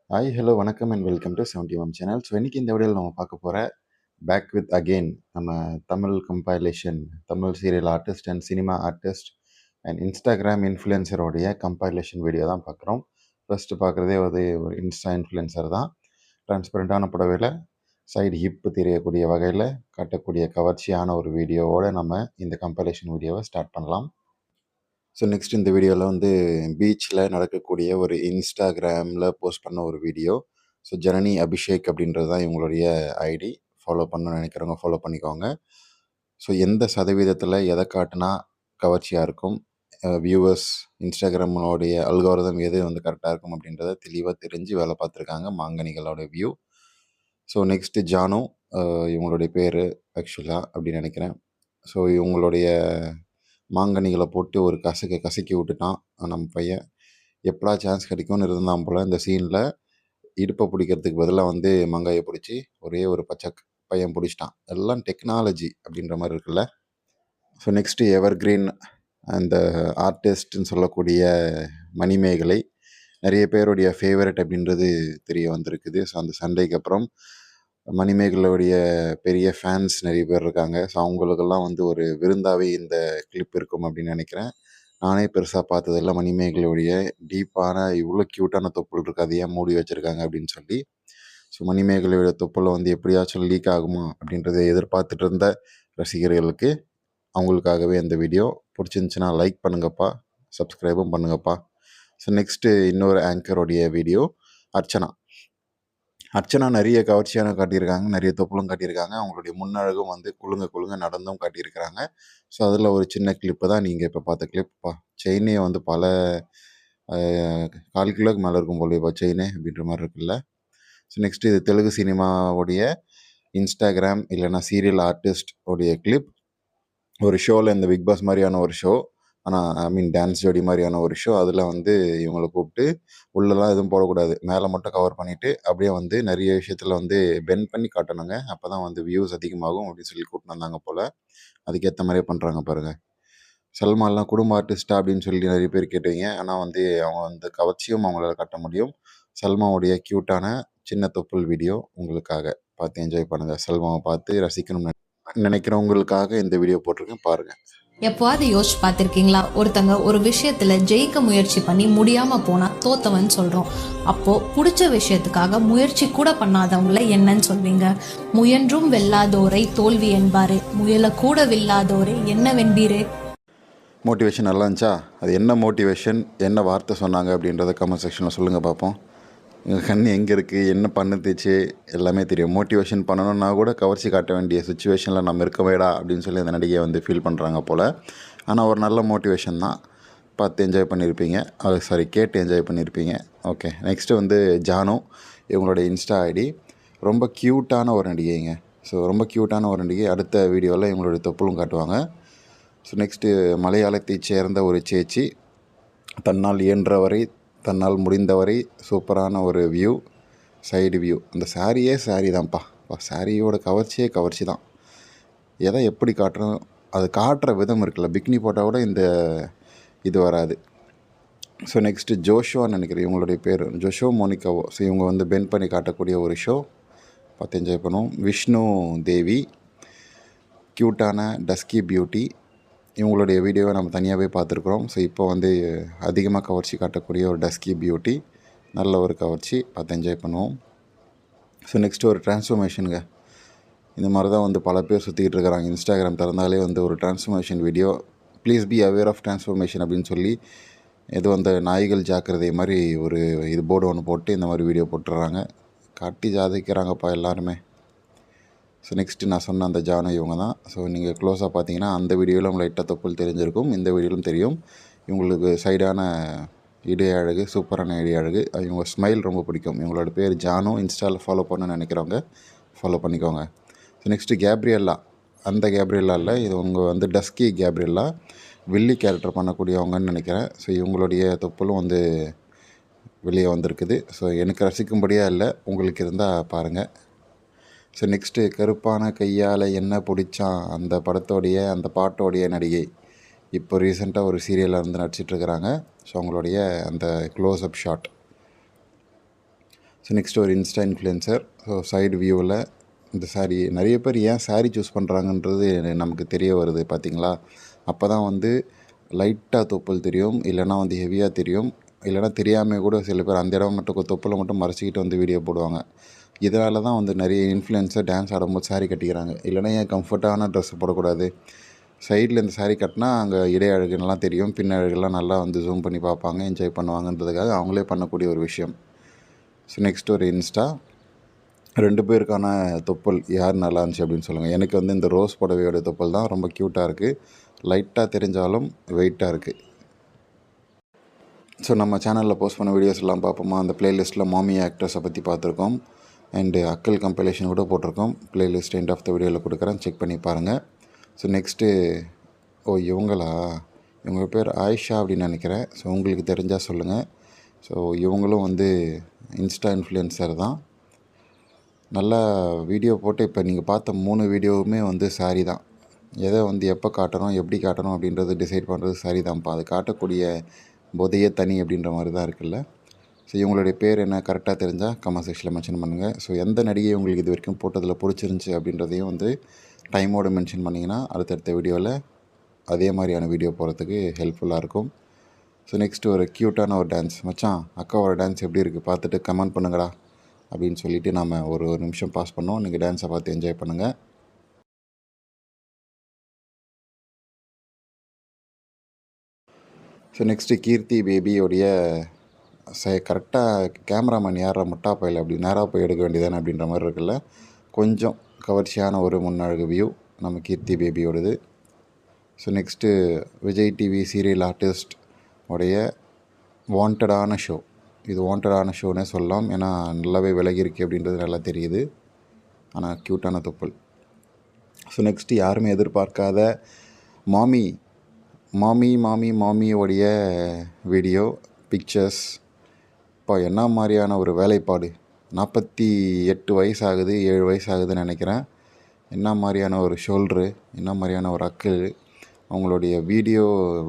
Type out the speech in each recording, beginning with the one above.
Hi hello வணக்கம் and welcome to 70 channel. So இன்றைக்கி இந்த வீடியோவில் நம்ம பார்க்க போகிற பேக் வித் அகெயின் நம்ம Tamil compilation, Tamil serial artist and cinema artist and Instagram இன்ஃப்ளூயன்சரோடைய கம்பைலேஷன் வீடியோ தான் பார்க்குறோம். ஃபஸ்ட்டு பார்க்குறதே ஒரு இன்ஸ்டா இன்ஃப்ளூயன்சர் தான். டிரான்ஸ்பரண்ட்டான புடவையில் சைடு ஹிப்பு தெரியக்கூடிய வகையில் காட்டக்கூடிய கவர்ச்சியான ஒரு வீடியோவோடு நம்ம இந்த கம்பைலேஷன் வீடியோவை ஸ்டார்ட் பண்ணலாம். ஸோ நெக்ஸ்ட் இந்த வீடியோவில் பீச்சில் நடக்கக்கூடிய ஒரு இன்ஸ்டாகிராமில் போஸ்ட் பண்ண ஒரு வீடியோ. ஸோ ஜனனி அபிஷேக் அப்படின்றது தான் இவங்களுடைய ஐடி. ஃபாலோ பண்ணணும்னு நினைக்கிறவங்க ஃபாலோ பண்ணிக்கோங்க. ஸோ எந்த சதவீதத்தில் எதை காட்டினா கவர்ச்சியாக இருக்கும், வியூவர்ஸ் இன்ஸ்டாகிராமோடைய அல்காரிதம் எது கரெக்டாக இருக்கும் அப்படின்றத தெளிவாக தெரிஞ்சு வேலை பார்த்துருக்காங்க மாங்கனிகளோட வியூ. ஸோ நெக்ஸ்ட்டு ஜானு, இவங்களுடைய பேர் ஆக்சுவலாக அப்படின்னு நினைக்கிறேன். ஸோ இவங்களுடைய மாங்கனிகளை போட்டு ஒரு கசக்கி விட்டுட்டான் நம்ம பையன். எப்படா சான்ஸ் கிடைக்கும்னு இருந்தான் போல். இந்த சீனில் இடுப்பை பிடிக்கிறதுக்கு பதிலாக மாங்காயை பிடிச்சி ஒரே ஒரு பச்சை பையன் பிடிச்சிட்டான். எல்லாம் டெக்னாலஜி அப்படின்ற மாதிரி இருக்குல்ல. ஸோ நெக்ஸ்ட்டு எவர் கிரீன் அந்த ஆர்டிஸ்ட்னு சொல்லக்கூடிய மணிமேகலை நிறைய பேருடைய ஃபேவரட் அப்படின்றது தெரிய வந்திருக்குது. ஸோ அந்த சண்டைக்கு அப்புறம் மணிமேகலையுடைய பெரிய ஃபேன்ஸ் நிறைய பேர் இருக்காங்க. ஸோ அவங்களுக்கெல்லாம் ஒரு விருந்தாவே இந்த கிளிப் இருக்கும் அப்படின்னு நினைக்கிறேன். நானே பெருசாக பார்த்ததில்ல மணிமேகலையுடைய டீப்பான இவ்வளோ க்யூட்டான தொப்புள் இருக்குது, அது ஏன் மூடி வச்சுருக்காங்க அப்படின்னு சொல்லி. ஸோ மணிமேகலையோட தொப்புளை எப்படியாச்சும் லீக் ஆகுமா அப்படின்றத எதிர்பார்த்துட்டு இருந்த ரசிகர்களுக்கு அவங்களுக்காகவே இந்த வீடியோ பிடிச்சிருந்துச்சின்னா லைக் பண்ணுங்கப்பா, சப்ஸ்கிரைபும் பண்ணுங்கப்பா. ஸோ நெக்ஸ்ட்டு இன்னொரு ஆங்கருடைய வீடியோ அர்ச்சனா நிறைய கவர்ச்சியான காட்டியிருக்காங்க, நிறைய தொப்புளும் காட்டியிருக்காங்க. அவங்களுடைய முன்னழகும் குலுங்க நடந்தும் காட்டியிருக்கிறாங்க. ஸோ அதில் ஒரு சின்ன கிளிப்பு தான் நீங்கள் இப்போ பார்த்த கிளிப்பா. செயினே பல 4 கிலோக்கு மேலே இருக்கும் போலப்பா செயினே அப்படின்ற மாதிரி இருக்குல்ல. ஸோ நெக்ஸ்ட்டு இது தெலுங்கு சினிமாவுடைய இன்ஸ்டாகிராம் இல்லைன்னா சீரியல் ஆர்டிஸ்ட் உடைய கிளிப். ஒரு ஷோவில் இந்த பிக் பாஸ் மாதிரியான ஒரு ஷோ, ஆனால் டான்ஸ் ஜோடி மாதிரியான ஒரு ஷோ. அதில் இவங்களை கூப்பிட்டு உள்ளெல்லாம் எதுவும் போடக்கூடாது, மேலே மட்டும் கவர் பண்ணிவிட்டு அப்படியே நிறைய விஷயத்தில் பெண்ட் பண்ணி காட்டணுங்க. அப்போ தான் வியூஸ் அதிகமாகும் அப்படின்னு சொல்லி கூப்பிட்டு வந்தாங்க போல். அதுக்கேற்ற மாதிரியே பண்ணுறாங்க பாருங்கள். சல்மான்லாம் குடும்ப ஆர்டிஸ்டா அப்படின்னு சொல்லி நிறைய பேர் கேட்டீங்க. ஆனால் அவங்க கவர்ச்சியும் அவங்களால காட்ட முடியும். சல்மாவுடைய க்யூட்டான சின்ன தொப்புள் வீடியோ உங்களுக்காக பார்த்து என்ஜாய் பண்ணுங்கள். சல்மாவை பார்த்து ரசிக்கணும்னு நினைக்கிறவங்களுக்காக இந்த வீடியோ போட்டிருக்கேன், பாருங்கள். எப்போவாது யோசிச்சு பார்த்துருக்கீங்களா, ஒருத்தங்க ஒரு விஷயத்துல ஜெயிக்க முயற்சி பண்ணி முடியாம போனா தோத்தவன் சொல்றோம். அப்போ பிடிச்ச விஷயத்துக்காக முயற்சி கூட பண்ணாதவங்கள என்னன்னு சொல்வீங்க? முயன்றும் வெல்லாதோரை தோல்வி என்பாரே, முயல கூட வெல்லாதோரை என்ன வென்பீரே. மோட்டிவேஷன் நல்லா இருந்துச்சா? அது என்ன மோட்டிவேஷன், என்ன வார்த்தை சொன்னாங்க அப்படின்றத கமெண்ட் செக்ஷனில் சொல்லுங்கள் பார்ப்போம். எங்கள் கண் எங்கே இருக்குது, என்ன பண்ணுச்சு எல்லாமே தெரியும். மோட்டிவேஷன் பண்ணணுன்னா கூட கவர்ச்சி காட்ட வேண்டிய சுச்சுவேஷனில் நம்ம இருக்க வேடா அப்படின்னு சொல்லி அந்த நடிகை ஃபீல் பண்ணுறாங்க போல். ஆனால் ஒரு நல்ல மோட்டிவேஷன் தான், பார்த்து என்ஜாய் பண்ணியிருப்பீங்க. கேட்டு என்ஜாய் பண்ணியிருப்பீங்க. ஓகே, நெக்ஸ்ட்டு ஜானு, இவங்களுடைய இன்ஸ்டா ஐடி. ரொம்ப க்யூட்டான ஒரு நடிகைங்க. ஸோ ரொம்ப க்யூட்டான ஒரு நடிகை. அடுத்த வீடியோவில் இவங்களுடைய தொப்புளும் காட்டுவாங்க. ஸோ நெக்ஸ்ட்டு மலையாளத்தைச் சேர்ந்த ஒரு சேச்சி, தன்னால் இயன்றவரை தன்னால் முடிந்தவரை சூப்பரான ஒரு வியூ, சைடு வியூ. அந்த சாரி தான்ப்பா. சாரியோட கவர்ச்சி தான். எதை எப்படி காட்டுறோம், அது காட்டுற விதம் இருக்குல்ல. பிக்னி போட்டால் கூட இந்த இது வராது. ஸோ நெக்ஸ்ட்டு ஜோஷுவான்னு நினைக்கிறேன் இவங்களுடைய பேர், ஜோஷோ மோனிகாவோ. ஸோ இவங்க பெண்ட் பண்ணி காட்டக்கூடிய ஒரு ஷோ, பார்த்து என்ஜாய் பண்ணுவோம். விஷ்ணு தேவி, க்யூட்டான டஸ்கி பியூட்டி. இவங்களுடைய வீடியோவை நம்ம தனியாகவே பார்த்துருக்குறோம். ஸோ இப்போ அதிகமாக கவர்ச்சி காட்டக்கூடிய ஒரு டஸ்கி பியூட்டி, நல்ல ஒரு கவர்ச்சி, பார்த்து என்ஜாய் பண்ணுவோம். ஸோ நெக்ஸ்ட்டு ஒரு டிரான்ஸ்ஃபர்மேஷனுங்க. இந்த மாதிரி தான் பல பேர் சுற்றிக்கிட்டு இருக்கிறாங்க. இன்ஸ்டாகிராம் திறந்தாலே ஒரு transformation video, please be aware of transformation அப்படின்னு சொல்லி ஏதோ நாய்கள் ஜாக்கிரதை மாதிரி ஒரு இது போர்டு ஒன்று போட்டு இந்த மாதிரி வீடியோ போட்டுடுறாங்க. காட்டி ஜாதிக்கிறாங்கப்பா எல்லாருமே. ஸோ நெக்ஸ்ட்டு நான் சொன்ன அந்த ஜானு இவங்க தான். ஸோ நீங்கள் க்ளோஸாக பார்த்தீங்கன்னா அந்த வீடியோவில் லைட்டாக தொப்புள் தெரிஞ்சிருக்கும், இந்த வீடியோவிலும் தெரியும். இவங்களுக்கு சைடான இடை அழகு, சூப்பரான இடை அழகு. இவங்க ஸ்மைல் ரொம்ப பிடிக்கும். இவங்களோட பேர் ஜானு. இன்ஸ்டாவில் ஃபாலோ பண்ணணும்னு நினைக்கிறவங்க ஃபாலோ பண்ணிக்கோங்க. So next Gabriella. அந்த கேப்ரியல்லா இல்லை, இது உங்கள் டஸ்கி கேப்ரியல்லா, வில்லி கேரக்டர் பண்ணக்கூடியவங்கன்னு நினைக்கிறேன். ஸோ இவங்களுடைய தொப்புளும் வெளியே வந்திருக்குது. ஸோ எனக்கு ரசிக்கும்படியாக இல்லை, உங்களுக்கு இருந்தால் பாருங்கள். ஸோ நெக்ஸ்ட்டு கருப்பான கையால் என்ன பிடிச்சான் அந்த படத்தோடைய அந்த பாட்டோடைய நடிகை இப்போ ரீசெண்டாக ஒரு சீரியலில் நடிச்சிட்ருக்கிறாங்க. ஸோ அவங்களுடைய அந்த க்ளோஸ்அப் ஷாட். ஸோ நெக்ஸ்ட் ஒரு இன்ஸ்டா இன்ஃப்ளூயன்சர். ஸோ சைடு வியூவில் இந்த சாரீ நிறைய பேர் ஏன் சாரீ சூஸ் பண்ணுறாங்கன்றது நமக்கு தெரிய வருது பார்த்தீங்களா. அப்போ தான் வந்து லைட்டாக தொப்புள் தெரியும், இல்லைனா வந்து ஹெவியாக தெரியும், இல்லைனா தெரியாமல் கூட சில பேர் அந்த இடம் மட்டும் தொப்புளை மட்டும் மறைச்சிக்கிட்டு வந்து வீடியோ போடுவாங்க. இதனால தான் வந்து நிறைய இன்ஃப்ளூயன்சர் டான்ஸ் ஆடும்போது சாரீ கட்டிக்கிறாங்க. இல்லைனா ஏன் கம்ஃபர்ட்டான ட்ரெஸ் போடக்கூடாது, சைடில் இந்த சாரீ கட்டினா அங்கே இடை அழகுலாம் தெரியும், பின் அழகுலாம் நல்லா வந்து ஜூம் பண்ணி பார்ப்பாங்க, என்ஜாய் பண்ணுவாங்கன்றதுக்காக அவங்களே பண்ணக்கூடிய ஒரு விஷயம். ஸோ நெக்ஸ்ட் ஒரு இன்ஸ்டா. 2 பேருக்கான தொப்புள் யார் நல்லா இருந்துச்சு அப்படின்னு சொல்லுங்கள். எனக்கு வந்து இந்த ரோஸ் புடவையோட தொப்புள் தான் ரொம்ப க்யூட்டாக இருக்குது, லைட்டாக தெரிஞ்சாலும் வெயிட்டாக இருக்குது. ஸோ நம்ம சேனலில் போஸ்ட் பண்ண வீடியோஸ் எல்லாம் பார்ப்போமா. அந்த ப்ளேலிஸ்ட்டில் மாமி ஆக்ட்ரஸை பற்றி பார்த்துருக்கோம், அண்டு அக்கல் கம்பைலேஷன் கூட போட்டிருக்கோம். ப்ளேலிஸ்ட் எண்ட் ஆஃப் த வீடியோவில் கொடுக்குறேன், செக் பண்ணி பாருங்கள். ஸோ நெக்ஸ்ட்டு இவங்களா, இவங்க பேர் ஆயிஷா அப்படின்னு நினைக்கிறேன். ஸோ உங்களுக்கு தெரிஞ்சால் சொல்லுங்கள். ஸோ இவங்களும் வந்து இன்ஸ்டா இன்ஃப்ளூயன்சர் தான். நல்லா வீடியோ போட்டு இப்போ நீங்கள் பார்த்த 3 வீடியோவுமே வந்து சாரீ தான். எதை வந்து எப்போ காட்டணும், எப்படி காட்டணும் அப்படின்றது டிசைட் பண்ணுறது சாரீ தான்ப்பா. அது காட்டக்கூடிய போதையே தனி அப்படின்ற மாதிரி தான் இருக்குல்ல. ஸோ இவங்களுடைய பேர் என்ன கரெக்டாக தெரிஞ்சால் கமெண்ட் செக்ஷனில் மென்ஷன் பண்ணுங்கள். ஸோ எந்த நடிகை உங்களுக்கு இது வரைக்கும் போட்டதில் பிடிச்சிருந்துச்சி அப்படின்றதையும் வந்து டைமோடு மென்ஷன் பண்ணிங்கன்னா அடுத்தடுத்த வீடியோவில் அதே மாதிரியான வீடியோ போகிறதுக்கு ஹெல்ப்ஃபுல்லாக இருக்கும். ஸோ நெக்ஸ்ட்டு ஒரு க்யூட்டான ஒரு டான்ஸ். மச்சான் அக்காவோட டான்ஸ் எப்படி இருக்குது பார்த்துட்டு கமெண்ட் பண்ணுங்கடா அப்படின்னு சொல்லிவிட்டு நாம் ஒரு நிமிஷம் பாஸ் பண்ணோம். நீங்கள் டான்ஸை பார்த்து என்ஜாய் பண்ணுங்கள். ஸோ நெக்ஸ்ட்டு கீர்த்தி பேபியோடைய கரெக்டாக கேமராமேன் யாரா முட்டா பையில் அப்படி நேராக போய் எடுக்க வேண்டியதானே அப்படின்ற மாதிரி இருக்குல்ல. கொஞ்சம் கவர்ச்சியான ஒரு முன்னழகு வியூ நம்ம கீர்த்தி பேபியோடது. So next Vijay TV serial artist உடைய வாண்டடான ஷோ. இது வாண்டடான ஷோன்னே சொல்லலாம், ஏன்னா நல்லாவே விலகிருக்கு அப்படின்றது நல்லா தெரியுது. ஆனால் க்யூட்டான தொப்புள். ஸோ நெக்ஸ்ட்டு யாருமே எதிர்பார்க்காத மாமி மாமி மாமி மாமியோடைய வீடியோ பிக்சர்ஸ். இப்போ என்ன மாதிரியான ஒரு வேலைப்பாடு. 48 வயசு ஆகுது, 7 வயசு ஆகுதுன்னு நினைக்கிறேன். என்ன மாதிரியான ஒரு ஷோல்ட்ரு, என்ன மாதிரியான ஒரு அக்கிள். அவங்களுடைய வீடியோ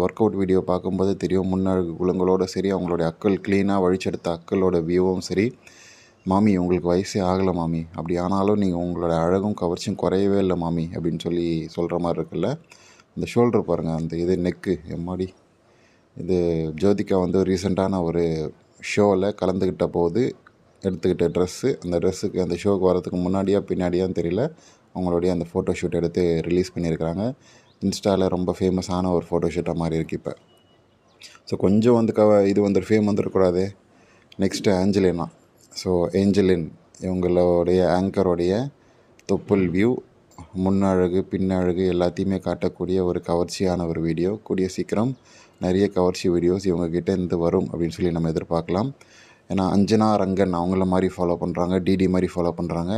ஒர்க் அவுட் வீடியோ பார்க்கும்போது தெரியும், முன்னழகு குளங்களோடு சரி, அவங்களுடைய அக்கள் க்ளீனாக வழிச்செடுத்த அக்களோட வியூவும் சரி. மாமி உங்களுக்கு வயசே ஆகலை மாமி, அப்படி ஆனாலும் நீங்கள் உங்களோட அழகும் கவர்ச்சியும் குறையவே இல்லை மாமி அப்படின்னு சொல்லி சொல்கிற மாதிரி இருக்குல்ல. இந்த ஷோல்டர் பாருங்கள், அந்த இது நெக்கு எம்மாடி. இது ஜோதிகா வந்து ரீசெண்டான ஒரு ஷோவில் கலந்துக்கிட்ட போது எடுத்துக்கிட்ட ட்ரெஸ்ஸு. அந்த ட்ரெஸ்ஸுக்கு அந்த ஷோவுக்கு வரதுக்கு முன்னாடியா பின்னாடியான்னு தெரியல, அவங்களுடைய அந்த ஃபோட்டோ ஷூட் எடுத்து ரிலீஸ் பண்ணியிருக்கிறாங்க. இன்ஸ்டாவில் ரொம்ப ஃபேமஸான ஒரு ஃபோட்டோ ஷூட்டாக மாறி இருக்குது இப்போ. ஸோ கொஞ்சம் வந்து இது வந்து ஃபேம் வந்துடக்கூடாது. Next Angelina. ஸோ ஏஞ்சலின் இவங்களுடைய ஆங்கரோடைய தொப்புள் வியூ, முன்னழகு பின்னழகு எல்லாத்தையுமே காட்டக்கூடிய ஒரு கவர்ச்சியான ஒரு வீடியோ. கூடிய சீக்கிரம் நிறைய கவர்ச்சி வீடியோஸ் இவங்ககிட்ட இருந்து வரும் அப்படின்னு சொல்லி நம்ம எதிர்பார்க்கலாம். ஏன்னா அஞ்சனா ரங்கன் அவங்கள மாதிரி ஃபாலோ பண்ணுறாங்க, டிடி மாதிரி ஃபாலோ பண்ணுறாங்க.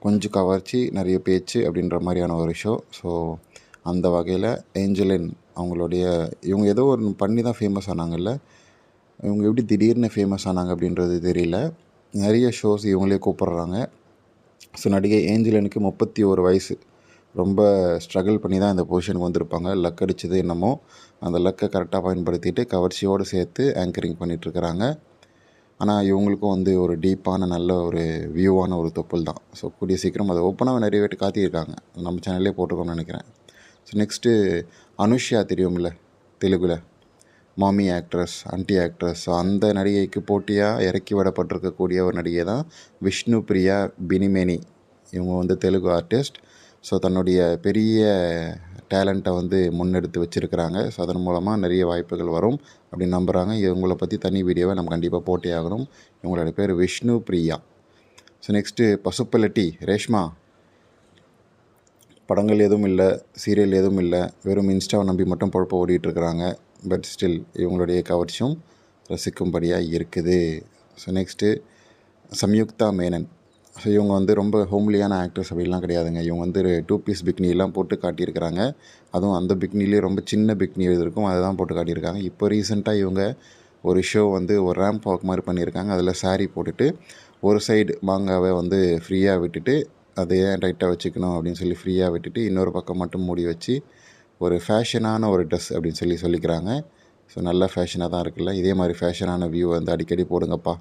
கொஞ்சம் கவர்ச்சி நிறைய பேச்சு அப்படின்ற மாதிரியான ஒரு ஷோ. ஸோ அந்த வகையில் ஏஞ்சலின் அவங்களுடைய இவங்க ஏதோ ஒரு பண்ணி தான் ஃபேமஸ் ஆனாங்கல்ல. இவங்க எப்படி திடீர்னு ஃபேமஸ் ஆனாங்க அப்படின்றது தெரியல. நிறைய ஷோஸ் இவங்களே கூப்பிட்றாங்க. ஸோ நடிகை ஏஞ்சலினுக்கு 31 வயசு. ரொம்ப ஸ்ட்ரகிள் பண்ணி தான் இந்த பொசிஷனுக்கு வந்திருப்பாங்க. லக் அடித்தது என்னமோ, அந்த லக்கை கரெக்டாக பயன்படுத்திட்டு கவர்ச்சியோடு சேர்த்து ஆங்கரிங் பண்ணிகிட்ருக்கிறாங்க. ஆனால் இவங்களுக்கும் வந்து ஒரு டீப்பான நல்ல ஒரு வியூவான ஒரு தொப்புள் தான். ஸோ கூடிய சீக்கிரம் அதை ஓப்பனாக நிறைய பேர் காத்தியிருக்காங்க, நம்ம சேனல்லே போட்டிருக்கோம்னு நினைக்கிறேன். ஸோ நெக்ஸ்ட்டு அனுஷ்யா தெரியும்ல, தெலுங்கில் மாமி ஆக்ட்ரஸ், ஆன்டி ஆக்ட்ரஸ். ஸோ அந்த நடிகைக்கு போட்டியாக இறக்கி விடப்பட்டிருக்கக்கூடிய ஒரு நடிகை தான் விஷ்ணு பிரியா பினிமேனி. இவங்க வந்து தெலுங்கு ஆர்டிஸ்ட். ஸோ தன்னுடைய பெரிய டேலண்ட்டை வந்து முன்னெடுத்து வச்சுருக்கிறாங்க. ஸோ அதன் மூலமாக நிறைய வாய்ப்புகள் வரும் அப்படின்னு நம்புகிறாங்க. இவங்களை பற்றி தனி வீடியோவை நம்ம கண்டிப்பாக போட்டே ஆகணும். இவங்களோட பேர் விஷ்ணு பிரியா. So next Pasupuleti Reshma. படங்கள் எதுவும் இல்லை, சீரியல் எதுவும் இல்லை, வெறும் இன்ஸ்டாவை நம்பி மட்டும் பொழப்ப ஓடிட்டுருக்குறாங்க. பட் ஸ்டில் இவங்களுடைய கவர்ச்சியும் ரசிக்கும்படியாக இருக்குது. So next Samyuktha Menon. So இவங்க வந்து ரொம்ப ஹோம்லியான ஆக்ட்ரஸ் அப்படிலாம் கிடையாதுங்க. இவங்க வந்து 2 பீஸ் பிக்னிலாம் போட்டு காட்டியிருக்கிறாங்க. அதுவும் அந்த பிக்னிலே ரொம்ப சின்ன பிக்னி இருக்கும், அதை தான் போட்டு காட்டியிருக்காங்க. இப்போ ரீசெண்டாக இவங்க ஒரு ஷோ வந்து ஒரு ரேம்ப் வாக் மாதிரி பண்ணியிருக்காங்க. அதில் சாரீ போட்டுட்டு ஒரு சைடு மாங்காவை வந்து ஃப்ரீயாக விட்டுட்டு, அதை ஏன் டைட்டாக வச்சுக்கணும் அப்படின்னு சொல்லி ஃப்ரீயாக விட்டுட்டு, இன்னொரு பக்கம் மட்டும் மூடி வச்சு ஒரு ஃபேஷனான ஒரு ட்ரெஸ் அப்படின்னு சொல்லிக்கிறாங்க. ஸோ நல்ல ஃபேஷனாக தான் இருக்குல்ல. இதே மாதிரி ஃபேஷனான வியூ வந்து அடிக்கடி போடுங்கப்பா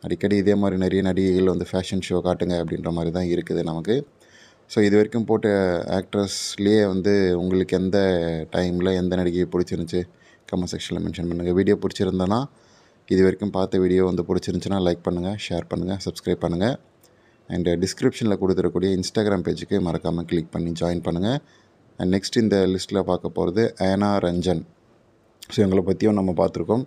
அடிக்கடி இதே மாதிரி நிறைய நடிகைகள் வந்து ஃபேஷன் ஷோ காட்டுங்க அப்படின்ற மாதிரி தான் இருக்குது நமக்கு. ஸோ இது வரைக்கும் போட்ட ஆக்ட்ரஸ்லேயே வந்து உங்களுக்கு எந்த டைமில் எந்த நடிகையை பிடிச்சிருந்துச்சி கமெண்ட் செக்ஷனில் மென்ஷன் பண்ணுங்கள். வீடியோ பிடிச்சிருந்தனா இது வரைக்கும் பார்த்த வீடியோ வந்து பிடிச்சிருந்துச்சின்னா லைக் பண்ணுங்கள், ஷேர் பண்ணுங்கள், சப்ஸ்கிரைப் பண்ணுங்கள். அண்ட் டிஸ்கிரிப்ஷனில் கொடுத்துருக்கூடிய இன்ஸ்டாகிராம் பேஜுக்கு மறக்காமல் கிளிக் பண்ணி ஜாயின் பண்ணுங்கள். அண்ட் நெக்ஸ்ட் இந்த லிஸ்ட்டில் பார்க்க போகிறது ஆனா ரஞ்சன். ஸோ இவங்களை பற்றியும் நம்ம பார்த்துருக்கோம்.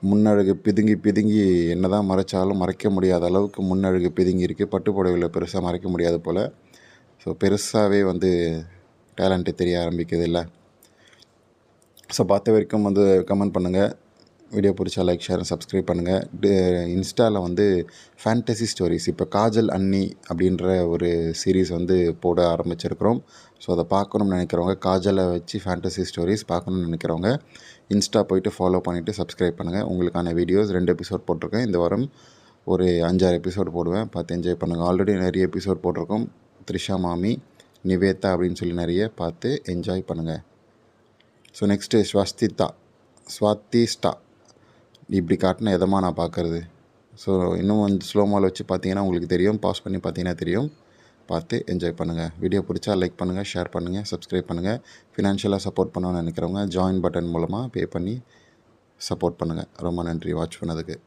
முன்னழகு பிதுங்கி பிதுங்கி என்ன தான் மறைச்சாலும் மறைக்க முடியாத அளவுக்கு முன்னழகு பிதுங்கி இருக்குது. பட்டு புடவையில் பெருசாக மறைக்க முடியாது போல். ஸோ பெருசாகவே வந்து டேலண்ட்டு தெரிய ஆரம்பிக்குது இல்லை. ஸோ பார்த்த வரைக்கும் வந்து கமெண்ட் பண்ணுங்கள். வீடியோ பிடிச்சா லைக், ஷேர், சப்ஸ்கிரைப் பண்ணுங்கள். இன்ஸ்டாவில் வந்து ஃபேண்டசி ஸ்டோரிஸ் இப்போ காஜல் அண்ணி அப்படின்ற ஒரு சீரீஸ் வந்து போட ஆரம்பிச்சிருக்கிறோம். ஸோ அதை பார்க்கணும்னு நினைக்கிறவங்க, காஜலை வச்சு ஃபேண்டசி ஸ்டோரிஸ் பார்க்கணும்னு நினைக்கிறவங்க இன்ஸ்டா போய்ட்டு ஃபாலோ பண்ணிவிட்டு சப்ஸ்கிரைப் பண்ணுங்கள். உங்களுக்கான வீடியோஸ் 2 எபிசோட் போட்டிருக்கேன். இந்த வாரம் ஒரு 5-6 எபிசோட் போடுவேன், பார்த்து என்ஜாய் பண்ணுங்கள். ஆல்ரெடி நிறைய எபிசோட் போட்டிருக்கோம். த்ரிஷா மாமி, நிவேதா அப்படின்னு சொல்லி நிறைய பார்த்து என்ஜாய் பண்ணுங்கள். ஸோ நெக்ஸ்ட்டு ஸ்வாதிஸ்டா இப்படி காட்டின எதமாக நான் பார்க்குறது. ஸோ இன்னும் கொஞ்சம் ஸ்லோமோவில் வச்சு பார்த்தீங்கன்னா உங்களுக்கு தெரியும், பாஸ் பண்ணி பார்த்தீங்கன்னா தெரியும். பார்த்து என்ஜாய் பண்ணுங்கள். வீடியோ பிடிச்சா லைக் பண்ணுங்கள், ஷேர் பண்ணுங்கள், சப்ஸ்கிரைப் பண்ணுங்கள். ஃபினான்ஷியலாக சப்போர்ட் பண்ணணும்னு நினைக்கிறவங்க ஜாயின் பட்டன் மூலமாக பே பண்ணி சப்போர்ட் பண்ணுங்கள். ரொம்ப நன்றி வாட்ச் பண்ணதுக்கு.